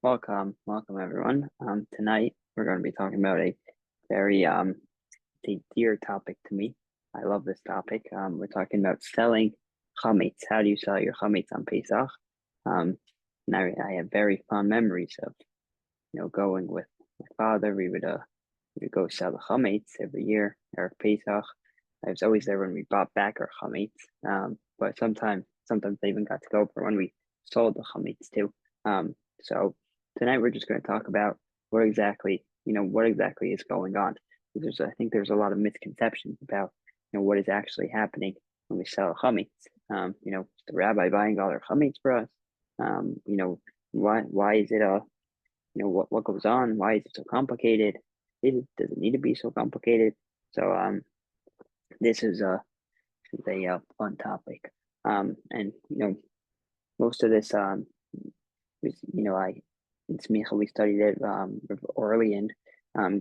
Welcome everyone. Tonight we're going to be talking about a very dear topic to me. I love this topic. We're talking about selling chametz. How do you sell your chametz on Pesach? And I have very fond memories of going with my father. We would go sell the chametz every year or Pesach. I was always there when we bought back our chametz. But sometimes I even got to go for when we sold the chametz too. So tonight we're just going to talk about what exactly is going on. I think there's a lot of misconceptions about what is actually happening when we sell chametz. Is the rabbi buying all our chametz for us? Why is it what goes on? Why is it so complicated? Does it need to be so complicated? So this is a fun topic. And most of this was I in Smicha we studied it orally and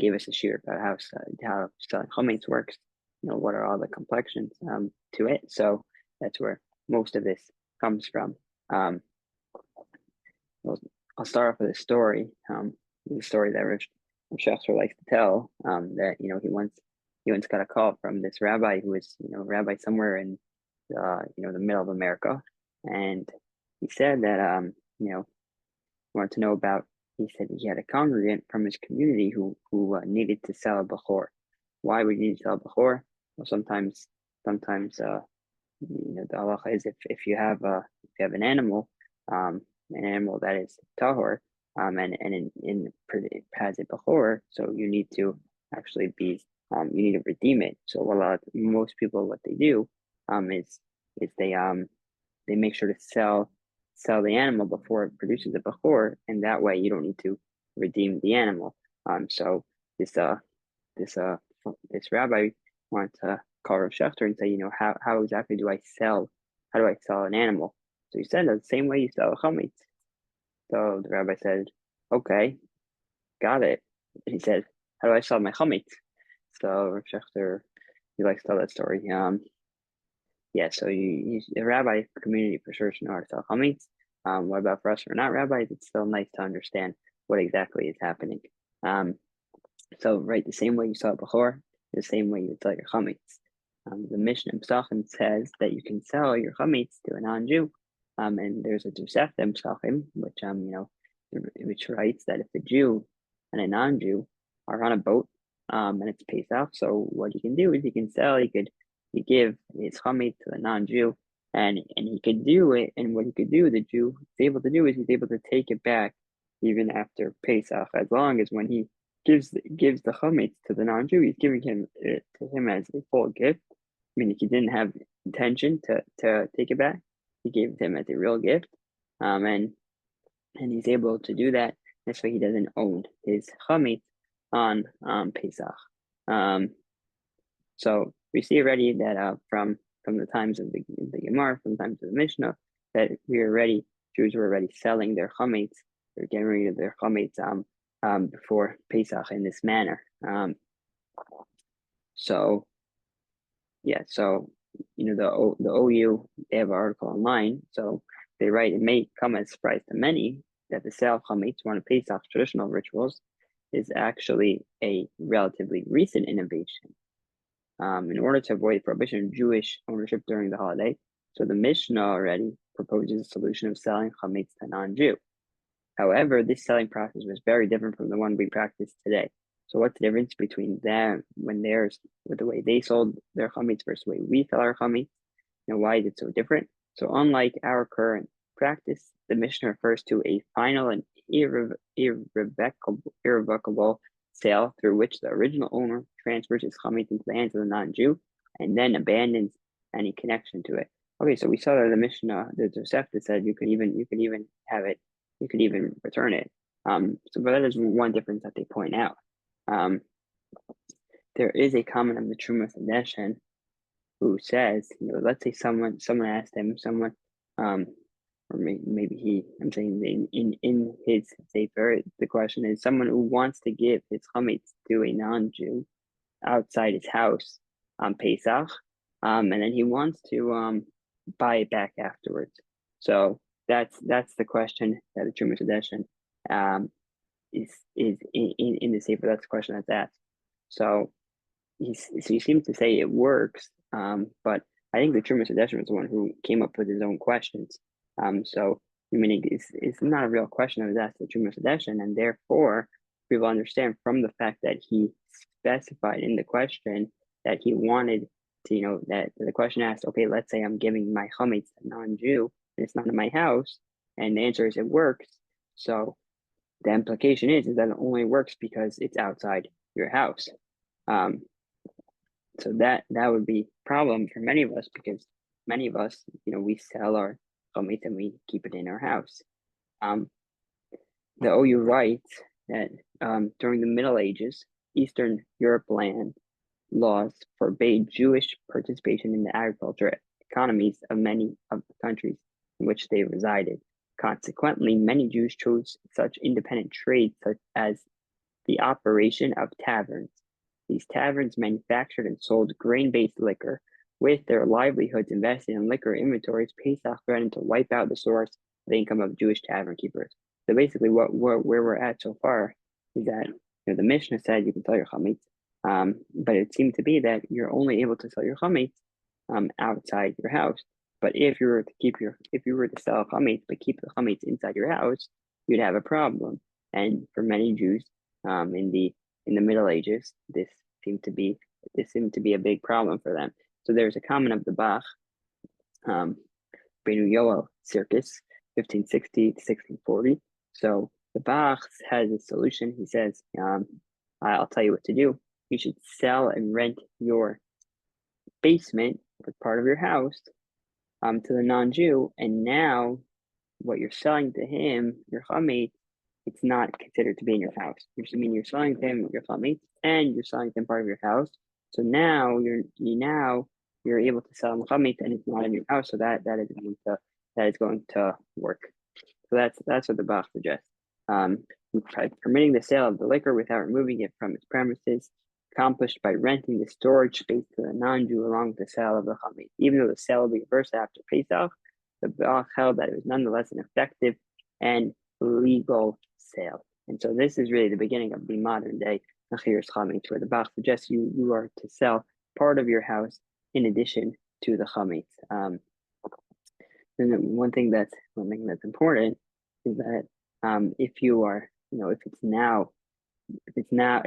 gave us a sheer about how selling chametz works. What are all the complexions to it. So that's where most of this comes from. I'll start off with a story. The story that Rav Shechter likes to tell. That he once got a call from this rabbi who was rabbi somewhere in the middle of America, and he said that wanted to know about. He said he had a congregant from his community who needed to sell a bechor. Why would you need to sell a bechor? Well, sometimes the halacha is if you have an animal that is tahor, and it has a bechor, so you need to actually you need to redeem it. So most people what they do is they make sure to sell the animal before it produces a bechor, and that way you don't need to redeem the animal. So this this rabbi wanted to call Rav Shechter and say, how exactly how do I sell an animal? So he said, the same way you sell a chametz. So the rabbi said, okay, got it. And he said, how do I sell my chametz? So Rav Shechter, he likes to tell that story. Yeah, so the rabbi community for sure should know how to sell chametz. What about for us who are not rabbis? It's still nice to understand what exactly is happening. So right, the same way you sell bechor, the same way you would sell your chametz. The Mishnah in Pesachim says that you can sell your chametz to a non-Jew. And there's a Tosefta in Pesachim, which writes that if a Jew and a non-Jew are on a boat, and it's Pesach, so what you can do is you give his chametz to the non-Jew, and he could do it. And what he could do, the Jew is able to do is he's able to take it back even after Pesach, as long as when he gives the chametz to the non-Jew, he's giving it to him as a full gift. I mean, if he didn't have intention to take it back, he gave it to him as a real gift, and he's able to do that. This way, he doesn't own his chametz on Pesach. So we see already that from the times of the Gemara, from the times of the Mishnah, that Jews were already selling their chametz, they're getting rid of their chametz before Pesach in this manner. So the OU, they have an article online, so they write, it may come as a surprise to many that the sale of chametz, one of Pesach's traditional rituals, is actually a relatively recent innovation. In order to avoid prohibition of Jewish ownership during the holiday, so the Mishnah already proposes a solution of selling chametz to non-Jew. However, this selling process was very different from the one we practice today. So what's the difference between them with the way they sold their chametz versus the way we sell our chametz? Why is it so different? So unlike our current practice, the Mishnah refers to a final and irrevocable sale through which the original owner transfers his chametz into the hands of the non-Jew and then abandons any connection to it. Okay, so we saw that the Mishnah, the Tosefta said you could even have it, you could even return it. But that is one difference that they point out. There is a comment of the Trumas Hadeshen who says, let's say someone asked him, or maybe he, I'm saying in his sefer, the question is someone who wants to give his chametz to a non-Jew outside his house on Pesach, and then he wants to buy it back afterwards. So that's the question that the Trumas Hadeshen is in the Sefer. That's the question that's asked. So he seems to say it works, but I think the Trumas Hadeshin was the one who came up with his own questions. So I mean, it's not a real question that was asked the Trumas Hadeshin, and therefore people understand from the fact that he specified in the question that he wanted to, that the question asked, okay, let's say I'm giving my chametz to a non-Jew and it's not in my house, and the answer is it works. So the implication is that it only works because it's outside your house. So that would be a problem for many of us, because many of us, we sell our chametz and we keep it in our house. The OU writes that during the Middle Ages, Eastern Europe land laws forbade Jewish participation in the agricultural economies of many of the countries in which they resided. Consequently, many Jews chose such independent trades such as the operation of taverns. These taverns manufactured and sold grain-based liquor. With their livelihoods invested in liquor inventories, Pesach threatened to wipe out the source of income of Jewish tavern keepers. So basically, where we're at so far is that the Mishnah said you can sell your chametz, but it seemed to be that you're only able to sell your chametz outside your house. But if you were to sell chametz but keep the chametz inside your house, you'd have a problem. And for many Jews, in the Middle Ages, this seemed to be a big problem for them. So there's a comment of the Bach, Benu Yoel Circus, 1560 to 1640. So the Bach has a solution. He says, I'll tell you what to do. You should sell and rent your basement or part of your house to the non-Jew, and now what you're selling to him, your chametz, it's not considered to be in your house. You're selling to him your chametz, and you're selling to him part of your house. So now you're able to sell him chametz, and it's not in your house. So that is going to work. So that's what the Bach suggests. Permitting the sale of the liquor without removing it from its premises, accomplished by renting the storage space to the non-Jew along with the sale of the chametz. Even though the sale will be reversed after Pesach, the Bach held that it was nonetheless an effective and legal sale. And so this is really the beginning of the modern day Nachiras chametz, where the Bach suggests you are to sell part of your house in addition to the chametz. And one thing that's important is that if you are, if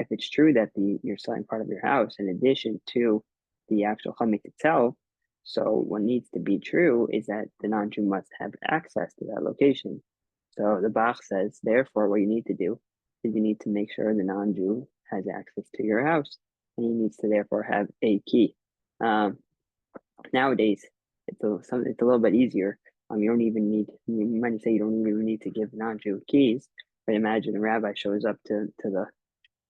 it's true that you're selling part of your house in addition to the actual chametz itself, so what needs to be true is that the non-Jew must have access to that location. So the Bach says, therefore, what you need to do is you need to make sure the non-Jew has access to your house, and he needs to therefore have a key. Nowadays, it's a little bit easier. You might say you don't even need to give the non-Jew keys, but imagine a rabbi shows up to the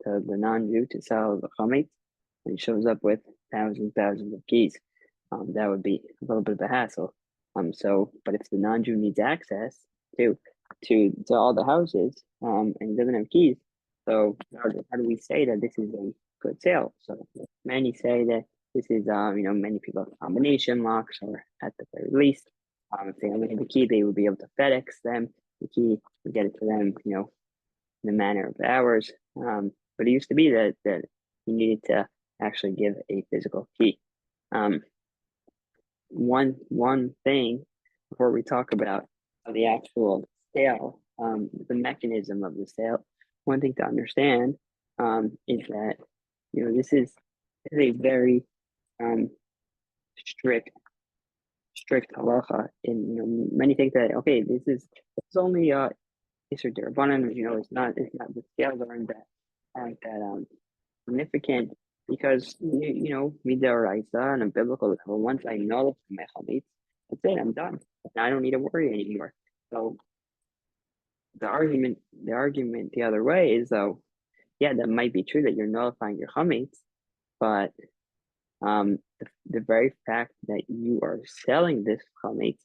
non-Jew to sell the chametz, and he shows up with thousands of keys. That would be a little bit of a hassle. But if the non-Jew needs access to all the houses, and he doesn't have keys, so how do we say that this is a good sale? So many say that this is, many people have combination locks, or at the very least, if they only have the key, they would be able to FedEx them the key, and get it to them, in a matter of hours. But it used to be that you needed to actually give a physical key. One thing before we talk about the actual sale, the mechanism of the sale, one thing to understand is that this is a very strict halacha. And many think that it's only Isser Derabanan, it's not the scales aren't that significant, because midoraisa on a biblical level, once I know my chametz, that's it, I'm done. I don't need to worry anymore. So the argument the other way is, though, yeah, that might be true that you're nullifying your chametz, but the very fact that you are selling this chametz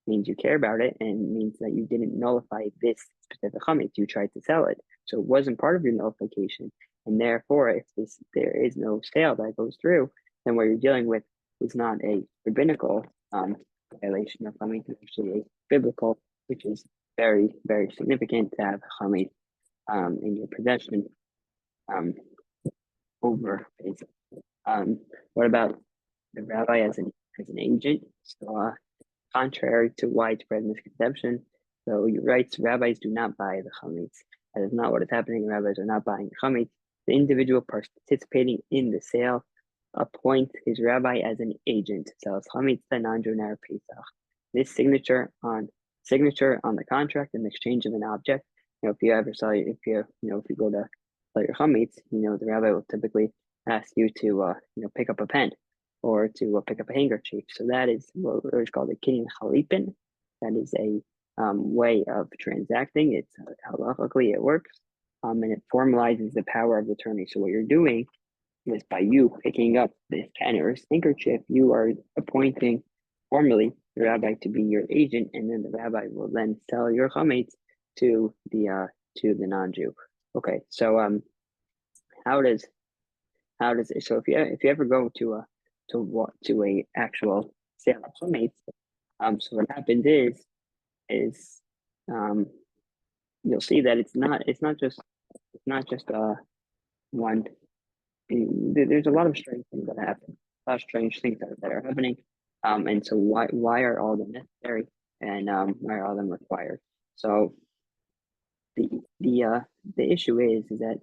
means you care about it, and means that you didn't nullify this specific chametz. You tried to sell it, so it wasn't part of your nullification. And therefore, if there is no sale that goes through, then what you're dealing with is not a rabbinical violation of chametz, it's actually a biblical, which is very, very significant to have chametz in your possession over his. What about the rabbi as an agent? So, contrary to widespread misconception, so you're right, rabbis do not buy the chametz. That is not what is happening. Rabbis are not buying the chametz. The individual participating in the sale appoints his rabbi as an agent, sells chametz to non-Jew in Erev Pesach. This signature on the contract in exchange of an object. If you ever sell, if you go to sell your chametz, the rabbi will typically ask you to pick up a pen or to pick up a handkerchief. So that is what is called a kinyan chalipin. That is a way of transacting. It's halachically it works, and it formalizes the power of the attorney. So what you're doing is by you picking up this pen or handkerchief, you are appointing formally the rabbi to be your agent, and then the rabbi will then sell your chametz to the non-Jew. Okay, so how does it? So if you ever go to a actual sale of chametz, so what happens is you'll see that it's not just one. There's a lot of strange things that happen, a lot of strange things that are happening, and so why are all of them necessary, and why are all of them required? So the issue is that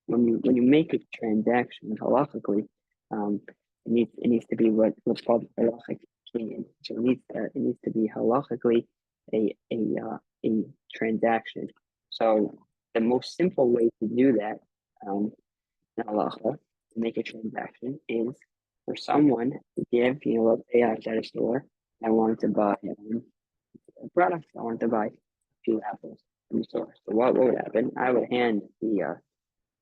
when you make a transaction halachically, it needs to be what's called halachic kinyan. So it needs to be halachically a transaction. So the most simple way to do that in halacha to make a transaction is for someone to give, let's say I was at a store, I wanted to buy a product, I wanted to buy a few apples from the store. So what would happen? I would hand the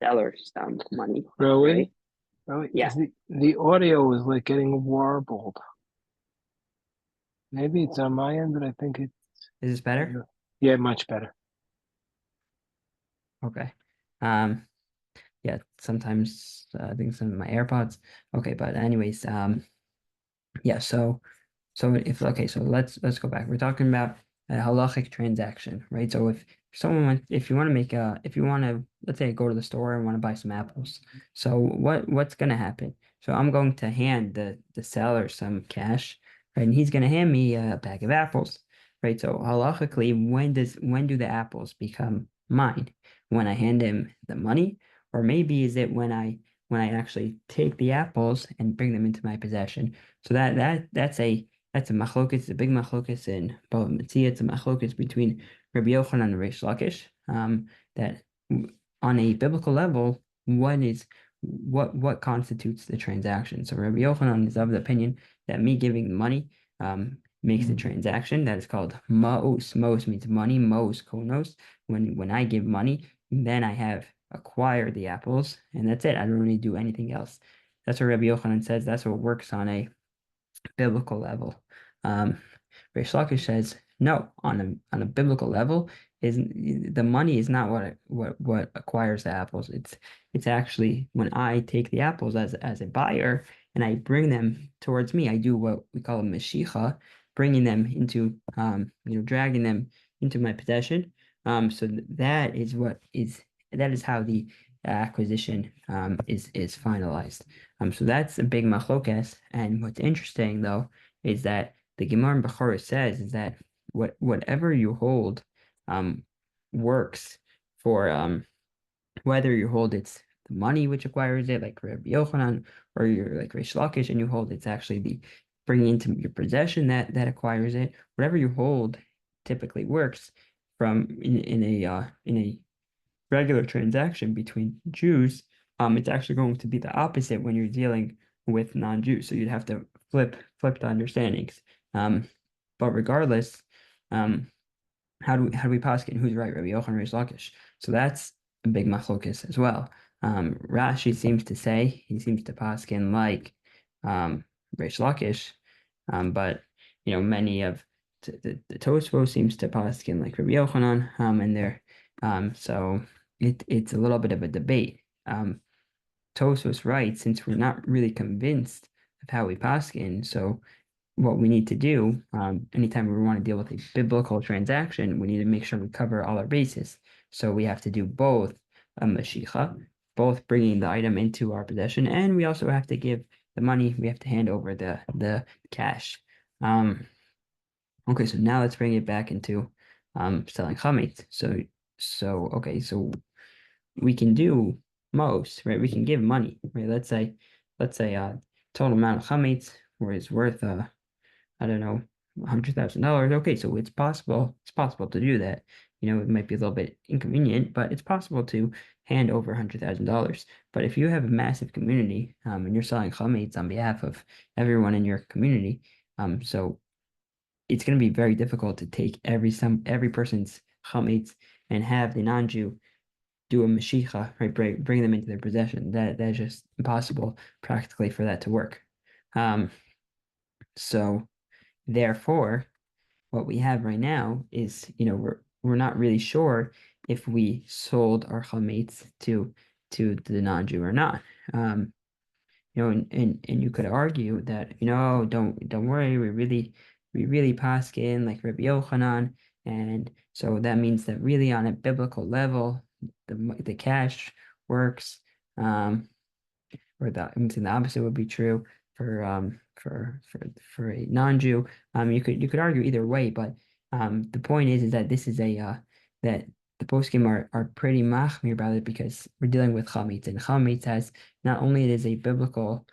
seller some money. Really? Right? Yeah. The audio is like getting warbled. Maybe it's on my end, but I think it's. Is this better? Yeah, much better. Okay. Yeah, sometimes I think some of my AirPods. Okay, but anyways, yeah, so let's go back. We're talking about a halachic transaction, right? So if you want to let's say go to the store and want to buy some apples. So what's gonna happen? So I'm going to hand the seller some cash, right? And he's gonna hand me a bag of apples, right? So halachically, when do the apples become mine? When I hand him the money, or maybe is it when I actually take the apples and bring them into my possession? So that's a machlokas, a big machlokas in Bava Metzia. It's a machlokas between Rabbi Yochanan and Reish Lakish. That on a biblical level, what constitutes the transaction? So Rabbi Yochanan is of the opinion that me giving the money makes the transaction. That is called ma'os. Ma'os means money. Ma'os konos. When I give money, then I have acquired the apples, and that's it. I don't really do anything else. That's what Rabbi Yochanan says. That's what works on a biblical level. Reish Lakish says no. On a biblical level, the money is not what acquires the apples. It's actually when I take the apples as a buyer and I bring them towards me. I do what we call a meshicha, bringing them into dragging them into my possession. So that is how the acquisition is finalized. So that's a big machlokas. And what's interesting though is that the Gemara in Bechorah says is that whatever you hold works for whether you hold it's the money which acquires it, like Rabbi Yochanan, or you're like Reish Lakish and you hold it's actually the bringing into your possession that acquires it. Whatever you hold typically works from in a regular transaction between Jews. It's actually going to be the opposite when you're dealing with non-Jews. So you'd have to flip the understandings. But regardless, how do we paskin? Who's right, Rabbi Yochanan or Reish Lakish? So that's a big machlokas as well. Rashi seems to paskin like Reish Lakish, but many of the Tosfos seems to paskin like Rabbi Yochanan, and they're so it's a little bit of a debate. Tosfos writes, since we're not really convinced of how we paskin, so what we need to do, anytime we want to deal with a biblical transaction, we need to make sure we cover all our bases. So we have to do both a mashicha, both bringing the item into our possession, and we also have to give the money. We have to hand over the cash. Okay, so now let's bring it back into selling chametz. So okay, so we can do most, right? We can give money, right? Let's say total amount of chametz is worth I don't know, $100,000. Okay, so it's possible. It's possible to do that. It might be a little bit inconvenient, but it's possible to hand over $100,000. But if you have a massive community, and you're selling chametz on behalf of everyone in your community, so it's going to be very difficult to take every person's chametz and have the non-Jew do a mashicha, right? Bring them into their possession. That's just impossible practically for that to work. So therefore, what we have right now is, we're not really sure if we sold our chametz to the non-Jew or not. And you could argue that, don't worry, we really paskin like Rabbi Yochanan, and so that means that really on a biblical level, the cash works. Or I'm saying the opposite would be true for a non-Jew. You could argue either way, but the point is that this is that the poskim are pretty machmir about it because we're dealing with chametz, and chametz has not only it is a biblical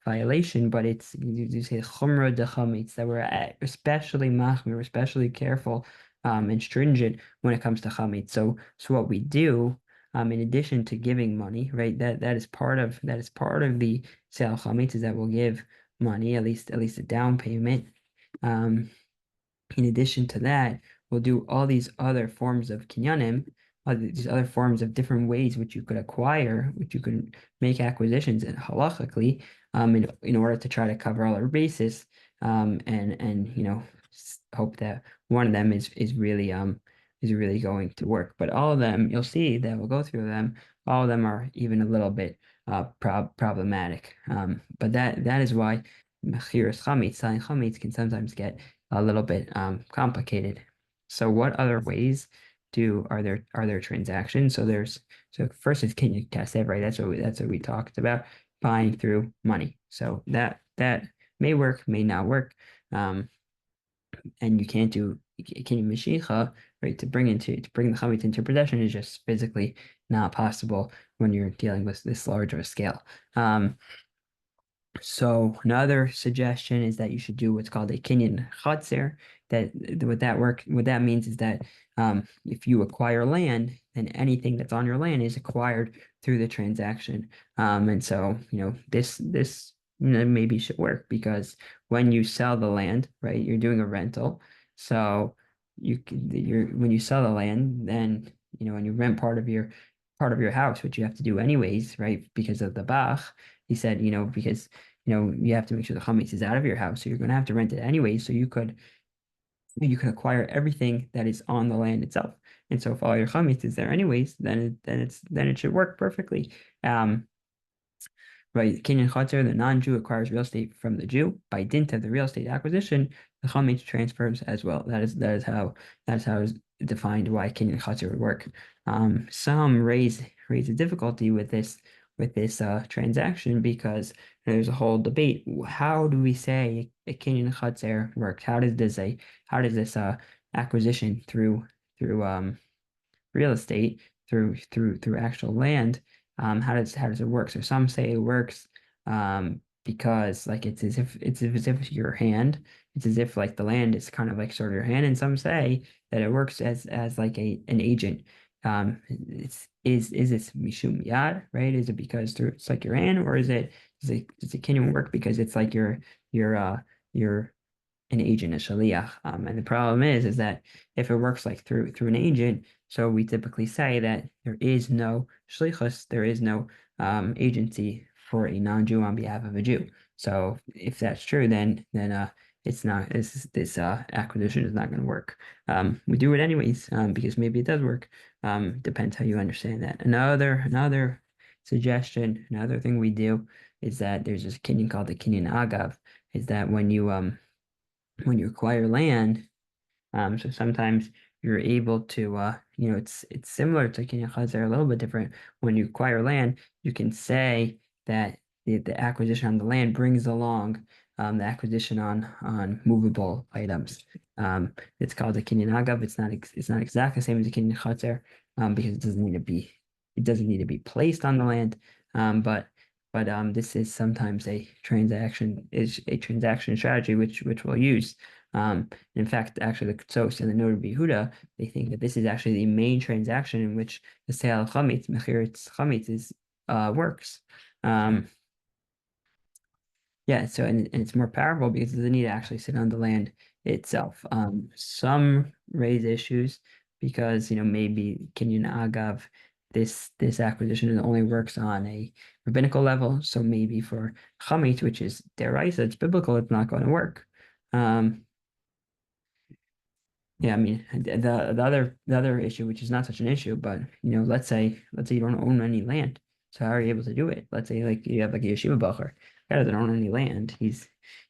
violation, but it's you say chumra de chametz that we're especially machmir, especially careful and stringent when it comes to chametz. So what we do, in addition to giving money, right? That is part of the sale of chametz, is that we'll give money, at least a down payment. In addition to that, we'll do all these other forms of kinyanim, these other forms of different ways which you could acquire, which you could make acquisitions and halachically, in order to try to cover all our bases, and hope that one of them is really going to work. But all of them, you'll see that we'll go through them. All of them are even a little bit problematic. But that is why mechiras chametz, selling chametz, can sometimes get a little bit complicated. So what other ways are there transactions? So first is kinyan kasev, right? That's what we talked about, buying through money. So that may work, may not work. And you can't do kinyan mashicha, right? To bring the chametz into possession is just physically not possible when you're dealing with this large of a scale. So another suggestion is that you should do what's called a kinyan chatzer. What that means is that if you acquire land, then anything that's on your land is acquired through the transaction. And so this maybe should work because when you sell the land, right, you're doing a rental. So when you sell the land, then when you rent part of your house, which you have to do anyways, right, because of the bach. He said, because you have to make sure the chametz is out of your house, so you're going to have to rent it anyway. So you could acquire everything that is on the land itself. And so if all your chametz is there anyways, then it should work perfectly. Right, Kinyan Chatzer, the non-Jew acquires real estate from the Jew. By dint of the real estate acquisition, the chametz transfers as well. That is how it's defined why Kinyan Chatzer would work. Some raise a difficulty with this transaction because there's a whole debate. How do we say a kinyan chatzer works? How does this acquisition through real estate, through actual land, how does it work? So some say it works because like it's as if your hand, it's as if like the land is kind of like sort of your hand, and some say that it works as like an agent. Is this mishum yad, right? Is it because it's like your hand, or does it kinyan work because it's like you're an agent, a shaliach. And the problem is that if it works like through an agent, so we typically say that there is no shlichus, there is no agency for a non-Jew on behalf of a Jew. So if that's true, then it's not this acquisition is not going to work. We do it anyways because maybe it does work. Depends how you understand that. Another suggestion, another thing we do is that there's this kinyan called the kinyan agav, is that when you acquire land, so sometimes you're able to, it's similar to kinyan chazer, a little bit different. When you acquire land, you can say that the acquisition on the land brings along the acquisition on movable items. It's called a kinyan agav. It's not exactly the same as a kinyan chazer, because it doesn't need to be placed on the land. But this is sometimes a transaction strategy which we'll use. In fact, actually, the Ktsos and the Noda B'Yehuda, they think that this is actually the main transaction in which the sale of Chametz, Mechirat Chametz, works. Yeah, so and it's more powerful because it doesn't need to actually sit on the land itself. Some raise issues because maybe Kinyan Agav, this acquisition only works on a rabbinical level, so maybe for Chametz, which is deraisa, it's biblical, it's not going to work. Yeah, I mean the other issue, which is not such an issue, but let's say you don't own any land. So how are you able to do it? Let's say like you have like a yeshiva bacher, guy doesn't own any land. He's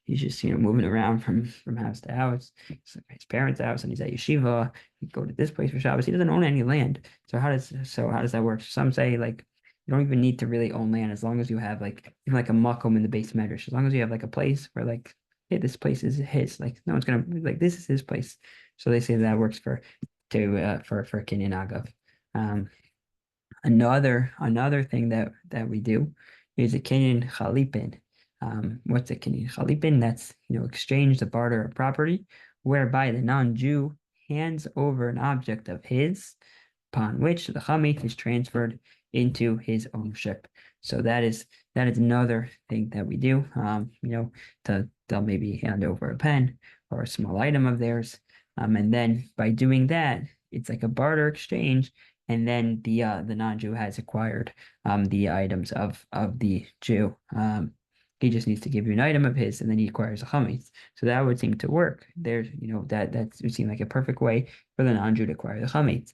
just moving around from house to house. It's like his parents' house, and he's at yeshiva. He go to this place for Shabbos. He doesn't own any land. So how does that work? Some say like you don't even need to really own land as long as you have like even like a makom in the base medrash. As long as you have like a place where like, hey, this place is his. Like no one's gonna like this is his place. So they say that works for Kinyan Agav. Another thing that we do is a Kinyan Chalipin. What's a Kinyan Chalipin? That's exchange the barter of property, whereby the non-Jew hands over an object of his, upon which the chametz is transferred into his ownership. So that is another thing that we do. They'll maybe hand over a pen or a small item of theirs. And then by doing that, it's like a barter exchange, and then the non-Jew has acquired the items of the Jew. He just needs to give you an item of his, and then he acquires a chametz. So that would seem to work. There's that would seem like a perfect way for the non-Jew to acquire the chametz.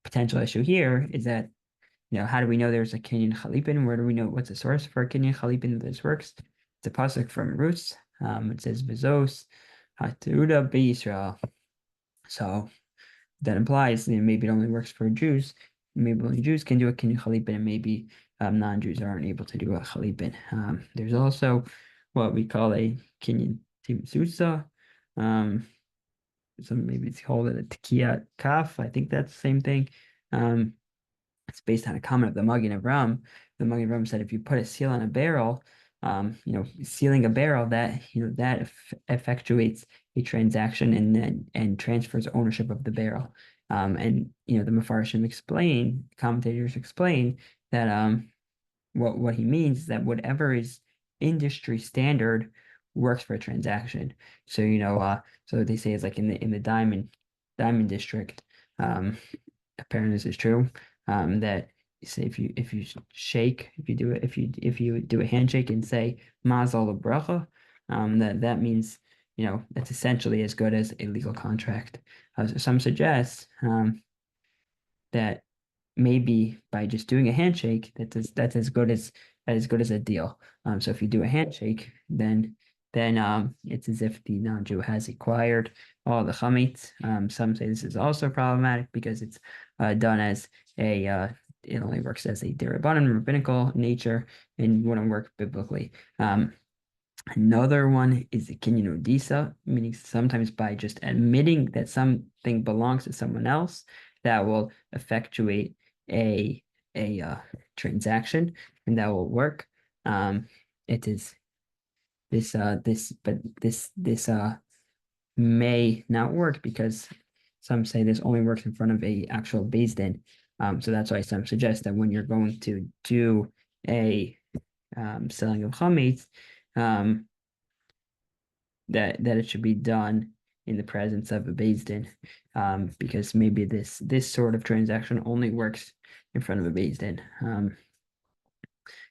Potential issue here is that how do we know there's a Kinyan Chalipin? Where do we know what's the source for a Kinyan Chalipin that this works? It's a pasuk from Rus. It says Vizos Hatuda B'Yisrael. So that implies maybe it only works for Jews. Maybe only Jews can do a Kinyan Chalipin, and maybe non-Jews aren't able to do a Chalipin. There's also what we call a Kinyan Timsusa. So maybe it's called a Tekiyat Kaf. I think that's the same thing. It's based on a comment of the Magen Avram. The Magen Avram said if you put a seal on a barrel, sealing a barrel, that effectuates a transaction and transfers ownership of the barrel. And the Mefarshim commentators explain that what he means is that whatever is industry standard works for a transaction. So so they say it's like in the diamond district. Apparently this is true. That say if you shake, if you do a handshake and say Mazal bracha, that means that's essentially as good as a legal contract. Some suggest that maybe by just doing a handshake, that's as good as a deal. So if you do a handshake, then it's as if the non-Jew has acquired all the chametz. Some say this is also problematic because it's done as it only works as a derabanan rabbinical nature and wouldn't work biblically. Another one is the kinyan odisa, meaning sometimes by just admitting that something belongs to someone else, that will effectuate a transaction, and that will work. It is this may not work because some say this only works in front of a actual beis din. So that's why some suggest that when you're going to do a selling of chametz, that it should be done in the presence of a beis din, because maybe this sort of transaction only works in front of a beis din.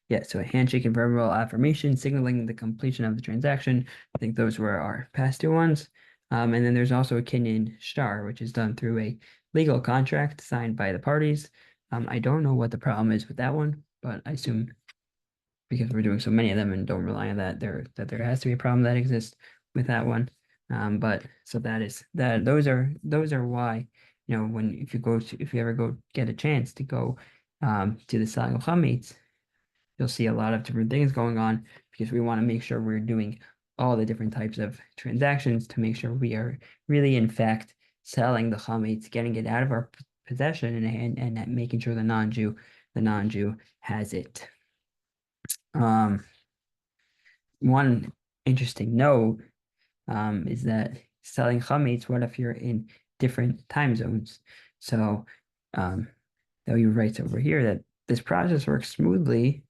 Yeah, so a handshake and verbal affirmation signaling the completion of the transaction. I think those were our past two ones. And then there's also a kinyan shtar, which is done through a legal contract signed by the parties. I don't know what the problem is with that one. but I assume because we're doing so many of them and don't rely on that, there has to be a problem that exists with that one. But so that is that those are why, when if you ever go get a chance to go to the selling of chametz, you'll see a lot of different things going on because we want to make sure we're doing all the different types of transactions to make sure we are really in fact selling the chametz, getting it out of our possession and making sure the non-Jew has it. One interesting note is that selling chametz, what if you're in different time zones? So though you write over here that this process works smoothly,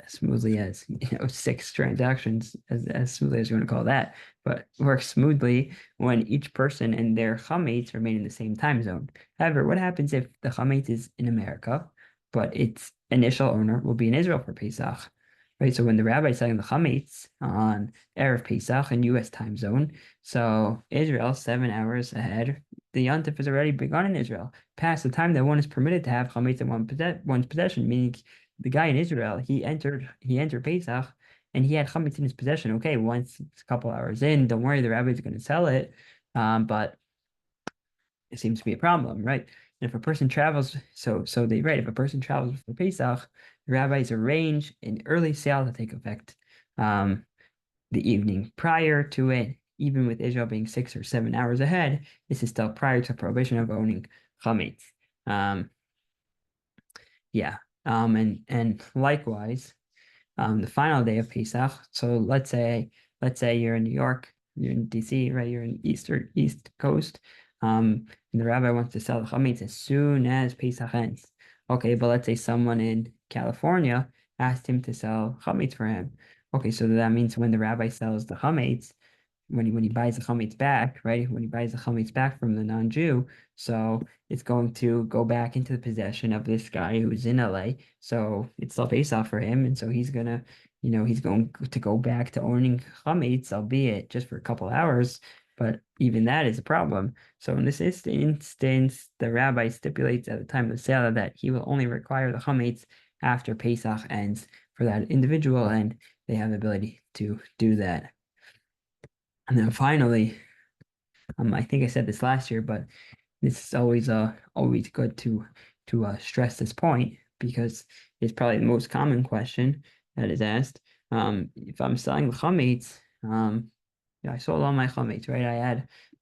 smoothly as 6 transactions, as smoothly as you want to call that, but works smoothly when each person and their chametz remain in the same time zone. However, what happens if the chametz is in America, but its initial owner will be in Israel for Pesach? Right, so when the rabbi is selling the chametz on Erev Pesach in U.S. time zone, so Israel 7 hours ahead, the yontif has already begun in Israel, past the time that one is permitted to have chametz in one's possession, meaning the guy in Israel, he entered Pesach and he had chametz in his possession. Okay, once it's a couple hours in, don't worry, the rabbi's going to sell it. But it seems to be a problem, right? And if a person travels, if a person travels for Pesach, the rabbis arrange an early sale to take effect the evening prior to it. Even with Israel being 6 or 7 hours ahead, this is still prior to prohibition of owning chametz. Yeah. And likewise, the final day of Pesach. So let's say you're in New York, you're in DC, right? You're in East Coast. And the rabbi wants to sell the chametz as soon as Pesach ends. Okay, but let's say someone in California asked him to sell chametz for him. Okay, so that means when the rabbi sells the chametz, when he buys the chametz back, right? When he buys the chametz back from the non-Jew, so it's going to go back into the possession of this guy who's in LA. So it's still face off for him, and so he's gonna, he's going to go back to owning chametz, albeit just for a couple hours. But even that is a problem. So in this instance, the rabbi stipulates at the time of the sale that he will only require the chametz after Pesach ends for that individual, and they have the ability to do that. And then finally, I think I said this last year, but this is always good to stress this point because it's probably the most common question that is asked. If I'm selling the chametz, I sold all my chametz, right? I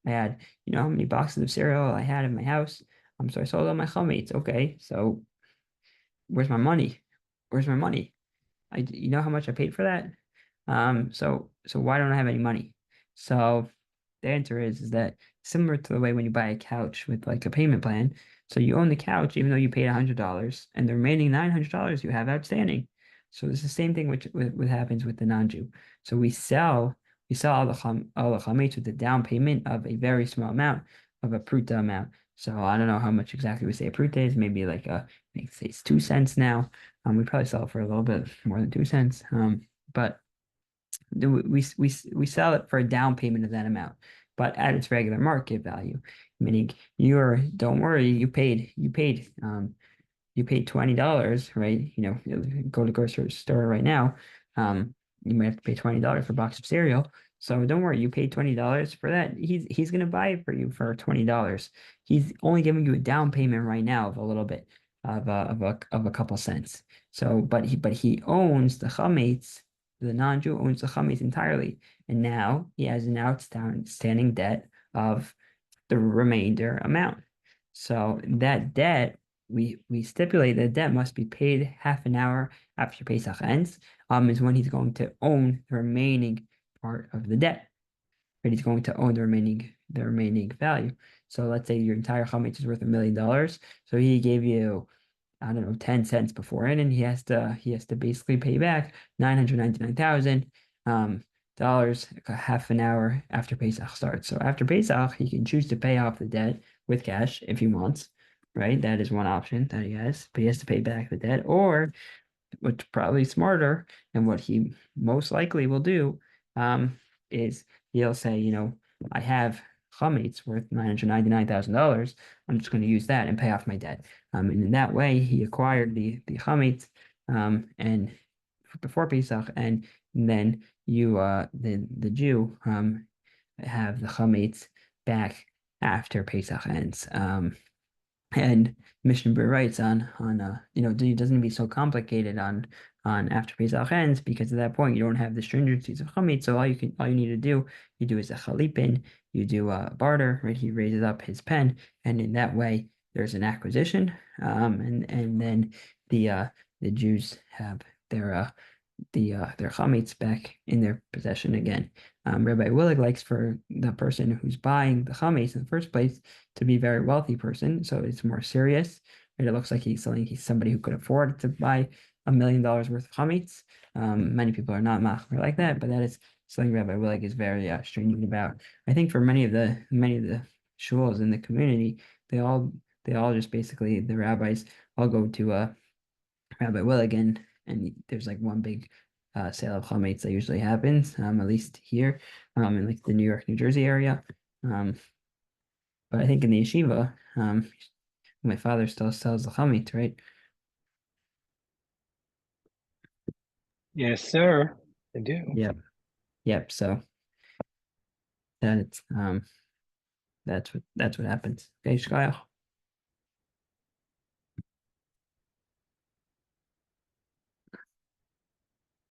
had how many boxes of cereal I had in my house. So I sold all my chametz. Okay, so where's my money? Where's my money? You know how much I paid for that? So why don't I have any money? So the answer is that similar to the way when you buy a couch with like a payment plan. So you own the couch even though you paid $100 and the remaining $900 you have outstanding. So it's the same thing which what happens with the non-Jew. So we sell all the chametz with the down payment of a very small amount of a pruta amount. So I don't know how much exactly we say a pruta is, maybe like say it's 2 cents now. We probably sell it for a little bit more than 2 cents. But we sell it for a down payment of that amount, but at its regular market value, meaning don't worry, you paid $20, right? Go to grocery store right now. You might have to pay $20 for a box of cereal. So don't worry, you paid $20 for that. He's gonna buy it for you for $20. He's only giving you a down payment right now of a little bit of a couple cents. So, but he owns the chametz. The non-Jew owns the chametz entirely, and now he has an outstanding debt of the remainder amount. So that debt, we stipulate that debt must be paid half an hour after Pesach ends, is when he's going to own the remaining part of the debt. But he's going to own the remaining value. So let's say your entire chametz is worth $1 million. So he gave you, I don't know, 10 cents before it, and he has to basically pay back $999,000 dollars half an hour after Pesach starts. So after Pesach, he can choose to pay off the debt with cash if he wants, right? That is one option that he has, but he has to pay back the debt, or what's probably smarter and what he most likely will do, is he'll say, I have chametz worth $999,000. I'm just going to use that and pay off my debt. And in that way, he acquired the chametz, and before Pesach, and then the Jew have the chametz back after Pesach ends. And Mishnah Berurah writes it doesn't be so complicated on after Pesach ends, because at that point you don't have the stringencies of chametz. So all you need to do, is a chalipin, you do a barter, right? He raises up his pen, and in that way there's an acquisition, and then the Jews have their chametz back in their possession again. Rabbi Willig likes for the person who's buying the chametz in the first place to be a very wealthy person, so it's more serious. Right? It looks like he's somebody who could afford to buy $1 million worth of chametz. Many people are not machmir like that, but that is something Rabbi Willig is very stringent about. I think for many of the shuls in the community, they all just basically, the rabbis all go to Rabbi Willig, and there's like one big sale of chametz that usually happens, at least here, in like the New York, New Jersey area. But I think in the yeshiva, my father still sells the chametz, right? Yes, sir. I do. Yep. So that's what happens. Okay, Shkaya.